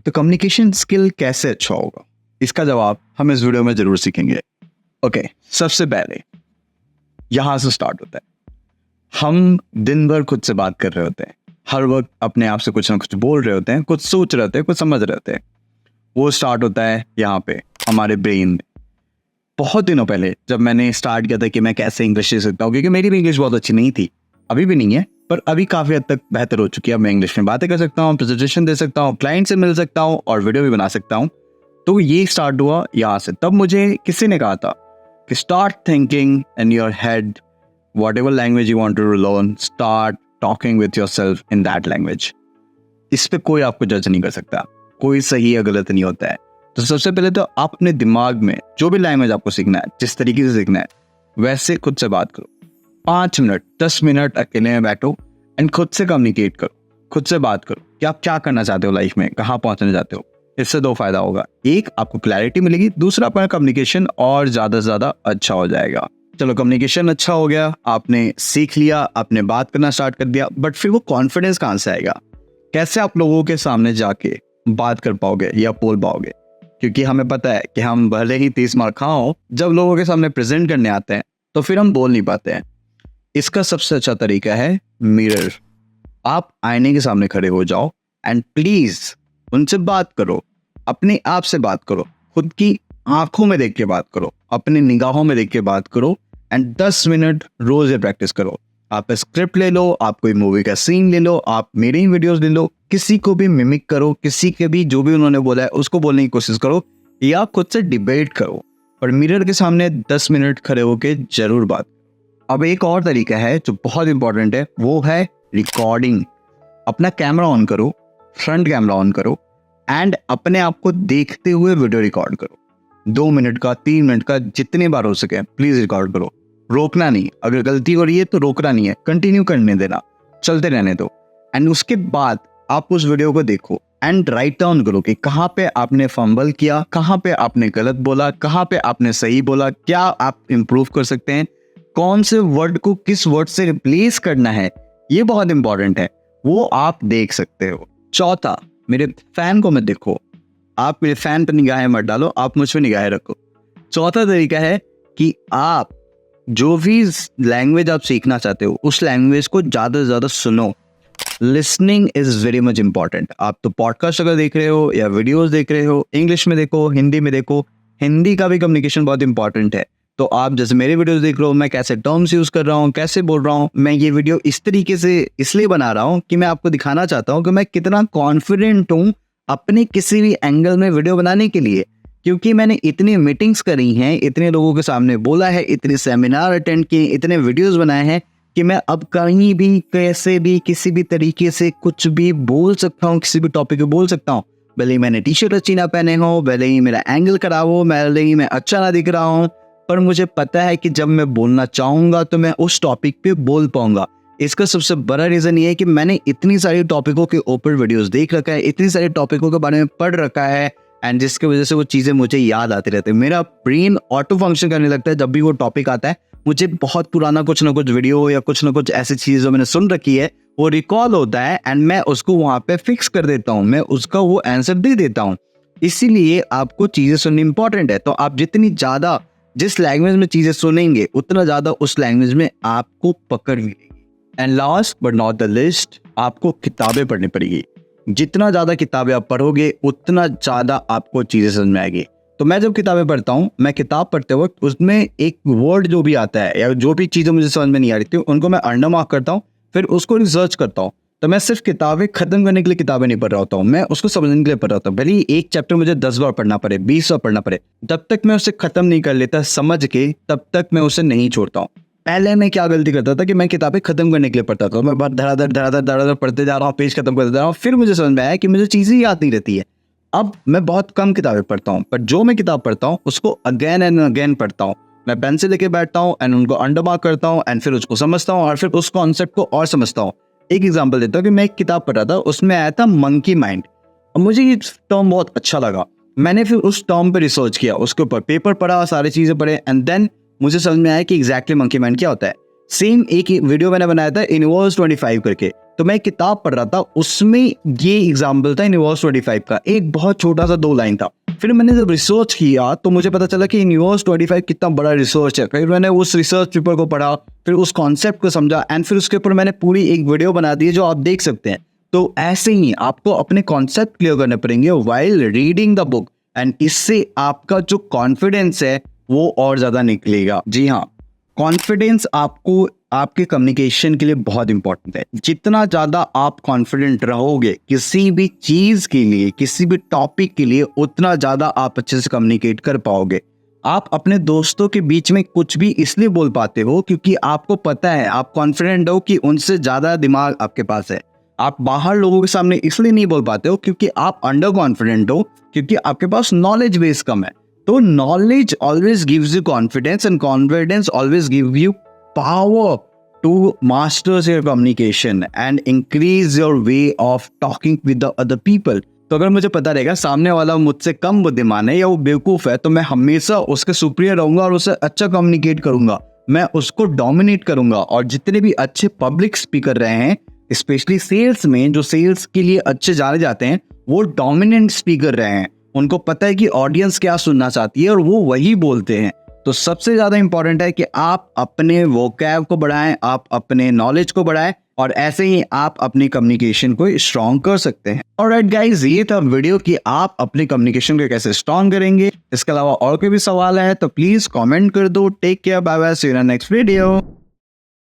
तो communication skill कैसे अच्छा होगा, इसका जवाब हम इस वीडियो में जरूर सीखेंगे। ओके, सबसे पहले यहां से स्टार्ट होता है। हम दिन भर खुद से बात कर रहे होते हैं, हर वक्त अपने आप से कुछ ना कुछ बोल रहे होते हैं, कुछ सोच रहे होते हैं, कुछ समझ रहे होते हैं। वो स्टार्ट होता है यहाँ पे हमारे ब्रेन में। बहुत दिनों पहले जब मैंने स्टार्ट किया था कि मैं कैसे इंग्लिश सीख सकता हूँ, क्योंकि मेरी भी इंग्लिश बहुत अच्छी नहीं थी, अभी भी नहीं है, पर अभी काफी हद तक बेहतर हो चुकी है। अब मैं इंग्लिश में बातें कर सकता हूँ, प्रेजेंटेशन दे सकता हूँ, क्लाइंट से मिल सकता हूँ और वीडियो भी बना सकता हूँ। तो ये स्टार्ट हुआ यहाँ से। तब मुझे किसी ने कहा था कि start thinking in your head, whatever language you want to learn, start talking with yourself in that language. इस पे कोई आपको जज नहीं कर सकता, कोई सही या गलत नहीं होता है। तो सबसे पहले तो आप अपने दिमाग में जो भी लैंग्वेज आपको सीखना है, जिस तरीके से सीखना है, वैसे खुद से बात करो। 5 मिनट 10 मिनट अकेले में बैठो एंड खुद से कम्युनिकेट करो, खुद से बात करो कि आप क्या करना चाहते हो लाइफ में, कहाँ पहुंचना चाहते हो। इससे 2 फायदा होगा, एक आपको क्लैरिटी मिलेगी, दूसरा अपना कम्युनिकेशन और ज्यादा से ज्यादा अच्छा हो जाएगा। चलो, कम्युनिकेशन अच्छा हो गया, आपने सीख लिया, आपने बात करना स्टार्ट कर दिया, बट फिर वो कॉन्फिडेंस कहाँ से आएगा? कैसे आप लोगों के सामने जाके बात कर पाओगे या बोल पाओगे? क्योंकि हमें पता है कि हम भले ही 30 मार खाओ, जब लोगों के सामने प्रेजेंट करने आते हैं तो फिर हम बोल नहीं पाते हैं। इसका सबसे अच्छा तरीका है मिरर। आप आईने के सामने खड़े हो जाओ एंड प्लीज उनसे बात करो, अपने आप से बात करो, खुद की आंखों में देख के बात करो, अपनी निगाहों में देख के बात करो एंड 10 मिनट रोज ये प्रैक्टिस करो। आप स्क्रिप्ट ले लो, आप कोई मूवी का सीन ले लो, आप मेरी वीडियोस ले लो, किसी को भी मिमिक करो, किसी के भी जो भी उन्होंने बोला है उसको बोलने की कोशिश करो, या खुद से डिबेट करो, पर मिरर के सामने 10 मिनट खड़े होके जरूर बात। अब एक और तरीका है जो बहुत इंपॉर्टेंट है, वो है रिकॉर्डिंग। अपना कैमरा ऑन करो, फ्रंट कैमरा ऑन करो एंड अपने आप को देखते हुए वीडियो रिकॉर्ड करो। 2 मिनट का, 3 मिनट का, जितने बार हो सके प्लीज रिकॉर्ड करो। रोकना नहीं, अगर गलती हो रही है तो रोकना नहीं है, कंटिन्यू करने देना, चलते रहने दो। एंड उसके बाद आप उस वीडियो को देखो एंड राइट डाउन करो कि कहाँ पे आपने फंबल किया, कहाँ पे आपने गलत बोला, कहाँ पे आपने सही बोला, क्या आप इंप्रूव कर सकते हैं, कौन से वर्ड को किस वर्ड से रिप्लेस करना है, ये बहुत इंपॉर्टेंट है, वो आप देख सकते हो। चौथा, मेरे फैन को मत देखो, आप मेरे फैन पर निगाहें मत डालो, आप मुझ पर निगाहें रखो। चौथा तरीका है कि आप जो भी लैंग्वेज आप सीखना चाहते हो उस लैंग्वेज को ज्यादा से ज्यादा सुनो। Listening is very much important. आप तो पॉडकास्ट अगर देख रहे हो या वीडियोस देख रहे हो, इंग्लिश में देखो, हिंदी में देखो, हिंदी का भी कम्युनिकेशन बहुत इंपॉर्टेंट है। तो आप जैसे मेरे वीडियोस देख रहे हो, मैं कैसे टर्म्स यूज कर रहा हूँ, कैसे बोल रहा हूँ, मैं ये वीडियो इस तरीके से इसलिए बना रहा हूँ कि मैं आपको दिखाना चाहता हूँ कि मैं कितना कॉन्फिडेंट हूँ अपने किसी भी एंगल में वीडियो बनाने के लिए। क्योंकि मैंने इतनी मीटिंग्स करी हैं, इतने लोगों के सामने बोला है, इतने सेमिनार अटेंड किए, इतने वीडियोस बनाए हैं कि मैं अब कहीं भी, कैसे भी, किसी भी तरीके से कुछ भी बोल सकता हूँ, किसी भी टॉपिक पे बोल सकता हूँ। भले ही मैंने टी शर्ट अच्छी ना पहने हो, भले ही मेरा एंगल खराब हो, भले ही मैं अच्छा ना दिख रहा हूँ, पर मुझे पता है कि जब मैं बोलना चाहूंगा तो मैं उस टॉपिक पे बोल पाऊंगा। इसका सबसे बड़ा रीजन ये है कि मैंने इतनी सारी टॉपिकों के ऊपर वीडियोस देख रखा है, इतनी सारी टॉपिकों के बारे में पढ़ रखा है, एंड जिसकी वजह से वो चीजें मुझे याद आती रहती है। मेरा ब्रेन ऑटो फंक्शन करने लगता है जब भी वो टॉपिक आता है। मुझे बहुत पुराना कुछ ना कुछ वीडियो या कुछ ना कुछ ऐसी चीज जो मैंने सुन रखी है वो रिकॉल होता है एंड मैं उसको वहां पे फिक्स कर देता हूँ, मैं उसका वो आंसर दे देता हूँ। इसीलिए आपको चीजें सुननी इंपॉर्टेंट है। तो आप जितनी ज्यादा जिस लैंग्वेज में चीजें सुनेंगे उतना ज्यादा उस लैंग्वेज में आपको पकड़ मिलेगी। And last but not the list, आपको किताबें पढ़नी पड़ेगी। जितना ज्यादा किताबें आप पढ़ोगे उतना ज्यादा आपको चीजें समझ में आएगी। तो मैं जब किताबें पढ़ता हूँ, मैं किताब पढ़ते वक्त उसमें एक वर्ड जो भी आता है या जो भी चीजें मुझे समझ में नहीं आ रही थी उनको मैं अंडर मार्क करता हूँ, फिर उसको रिसर्च करता हूँ। तो मैं सिर्फ किताबें खत्म करने के लिए किताबें नहीं पढ़ रहा होता हूँ, मैं उसको समझने के लिए पढ़ रहा होता हूँ। भले ही एक चैप्टर मुझे 10 बार पढ़ना पड़े, 20 बार पढ़ना पड़े, जब तक मैं उसे खत्म नहीं कर लेता समझ के, तब तक मैं उसे नहीं छोड़ता हूँ। पहले मैं क्या गलती करता था कि मैं किताबें खत्म करने के लिए पढ़ता था, मैं बार धड़ाधड़ पढ़ते जा रहा हूँ, पेज खत्म करते जा रहा हूँ, फिर मुझे समझ में आया कि मुझे चीजें याद नहीं रहती है। अब मैं बहुत कम किताबें पढ़ता हूँ, पर जो मैं किताब पढ़ता हूँ उसको अगेन एंड अगेन पढ़ता हूँ। मैं पेन से लेके बैठता हूँ एंड उनको अंडर मार्क करता हूँ एंड फिर उसको समझता हूँ और फिर उस कॉन्सेप्ट को और समझता हूँ। एक एग्जांपल देता हूँ कि मैं एक किताब पढ़ रहा था, उसमें आया था मंकी माइंड। अब मुझे ये टर्म बहुत अच्छा लगा, मैंने फिर उस टर्म पे रिसर्च किया, उसके ऊपर पेपर पढ़ा, सारी चीजें पढ़े एंड देन मुझे समझ में आया कि एग्जैक्टली मंकी माइंड क्या होता है। सेम एक वीडियो मैंने बनाया था यूनिवर्स 25 करके, तो मैं एक किताब पढ़ रहा था, उसमें ये एग्जाम्पल था यूनिवर्स 25 का, एक बहुत छोटा सा 2 लाइन था। फिर मैंने जब रिसर्च किया तो मुझे पता चला कि यूनिवर्स 25 कितना बड़ा रिसर्च है। फिर मैंने उस रिसर्च पेपर को पढ़ा, फिर उस कॉन्सेप्ट को समझा, एंड फिर उसके ऊपर मैंने पूरी एक वीडियो बना दी है जो आप देख सकते हैं। तो ऐसे ही आपको अपने कॉन्सेप्ट क्लियर करने पड़ेंगे while reading the book, and इससे आपका जो कॉन्फिडेंस है वो और ज्यादा निकलेगा। जी हाँ, कॉन्फिडेंस आपको आपके कम्युनिकेशन के लिए बहुत इंपॉर्टेंट है। जितना ज्यादा आप कॉन्फिडेंट रहोगे किसी भी चीज के लिए, किसी भी टॉपिक के लिए, उतना ज्यादा आप अच्छे से कम्युनिकेट कर पाओगे। आप अपने दोस्तों के बीच में कुछ भी इसलिए बोल पाते हो क्योंकि आपको पता है, आप कॉन्फिडेंट हो कि उनसे ज्यादा दिमाग आपके पास है। आप बाहर लोगों के सामने इसलिए नहीं बोल पाते हो क्योंकि आप अंडर कॉन्फिडेंट हो, क्योंकि आपके पास नॉलेज बेस कम है। तो knowledge always gives you confidence, and confidence always give you power to master your communication and increase your way of talking with the other people। तो अगर मुझे पता रहेगा सामने वाला मुझसे कम बुद्धिमान है या वो बेवकूफ है, तो मैं हमेशा उसके सुपीरियर रहूंगा और उससे अच्छा कम्युनिकेट करूंगा, मैं उसको डोमिनेट करूंगा। और जितने भी अच्छे पब्लिक स्पीकर रहे हैं, स्पेशली सेल्स में, जो सेल्स के लिए अच्छे जाने जाते हैं, वो डोमिनेंट स्पीकर रहे हैं। उनको पता है कि ऑडियंस क्या सुनना चाहती है और वो वही बोलते हैं। तो सबसे ज्यादा इंपॉर्टेंट है कि आप अपने वोकैब को बढ़ाएं, आप अपने नॉलेज को बढ़ाएं, और ऐसे ही आप अपनी कम्युनिकेशन को स्ट्रॉन्ग कर सकते हैं। ऑलराइट गाइस, ये था वीडियो कि आप अपनी कम्युनिकेशन को कैसे स्ट्रॉन्ग करेंगे। इसके अलावा और कोई भी सवाल है तो प्लीज कमेंट कर दो। Take care, bye bye, see you in next video.